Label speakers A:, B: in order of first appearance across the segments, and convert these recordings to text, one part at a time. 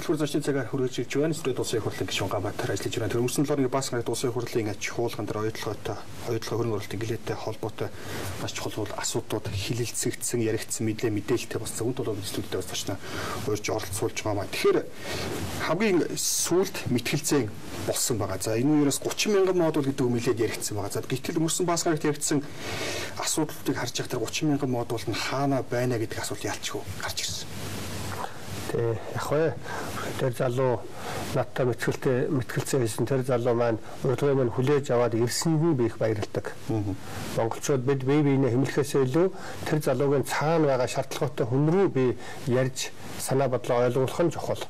A: дэлгүүр зочны цагаар хүргэж байна. Студид улсын их хурлын гишүүн Ганбаатар ажиллаж байна. Тэр өнгөрсөн 7 өдрийн бас гарагт улсын их хурлын аж ахуйлгын дээр оюутлогын хөрөнгө оруулалтын гэлээтэй холбоотой маш чухал асуудлууд хилэлцэгдсэн, яригдсан мэдээлэлтэй бас зөвхөн толгойн студидтэй бас очно урьж оролцуулж байгаа маа. Тэгэхээр хамгийн сүүлд мэтгэлцээ болсон байгаа. За энэ үеэс 30 мянган модуль гэдэг үгнэлээд яригдсан байгаа. За гэтэл өнгөрсөн бас гарагт яригдсан асуудлуудыг харж байхад 30 мянган модуль нь хаана байна гэдэг асуулт ялчгүй гарч ирсэн.
B: Яг вэ тэр залуу надтай мэтгэлцээ хийсэн тэр залуу маань урдгай маань хүлээж аваад ирсэнд нь би их баярлдаг. Монголчууд бид бие биенээ хэмлэхээс илүү тэр залуугийн цаана байгаа шаардлагатай хүн рүү би ярьж санаа бодлоо ойлгуулах нь чухал.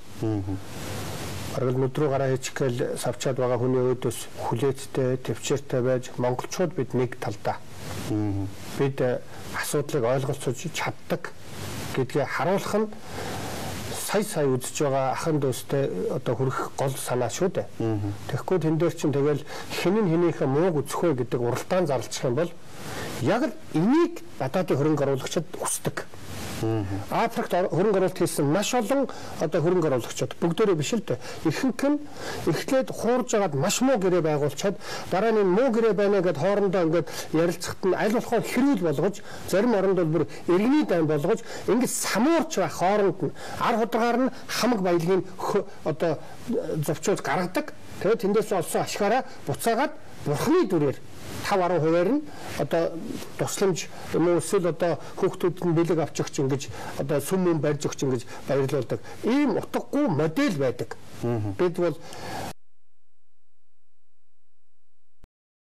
B: Бараг нүдрүү гараа хийчихэл савчаад байгаа хүний өөдөөс хүлээцтэй, төвчээртэй байж монголчууд бид нэг талдаа. Бид асуудлыг ойлголцож чаддаг гэдгээ харуулах нь сая үзэж байгаа ахын дүүстэй одоо хүрэх гол санаа шүү дээ. Тэгэхгүй тэн дээр чинь тэгэл хинэнийхээ мууг үзэх вэ гэдэг уралдаан зарлчих юм бол яг л энийг гадаадын хөрөнгө оруулагчид хүсдэг. Африкт хөрөнгө оруулалт хийсэн маш олон одоо хөрөнгө оруулагчид бүгдээрээ биш л дээ. Ихэнх нь эхлээд хуурж агаад маш муу гэрээ байгуулчаад дараа нь муу гэрээ байна гэдээ хоорондоо ингээд ярилцахад нь аль болохоор хэрүүл болгож зарим оронд бол бүр иргэний дан болгож ингээд самуурч байх хооронд нь ар хударгаар нь хамаг баялагын одоо зовчууд гаргадаг. Тэгээд тэндээс олсон ашгаараа буцаагаад бурхны дүрээр 5-10% нь одоо тусламж юм уу эсвэл одоо хүүхдүүд нь бэлэг авч өгч ингэж одоо сүм юм барьж өгч ингэж баярлуулдаг. Ийм утгагүй модель байдаг. Бид бол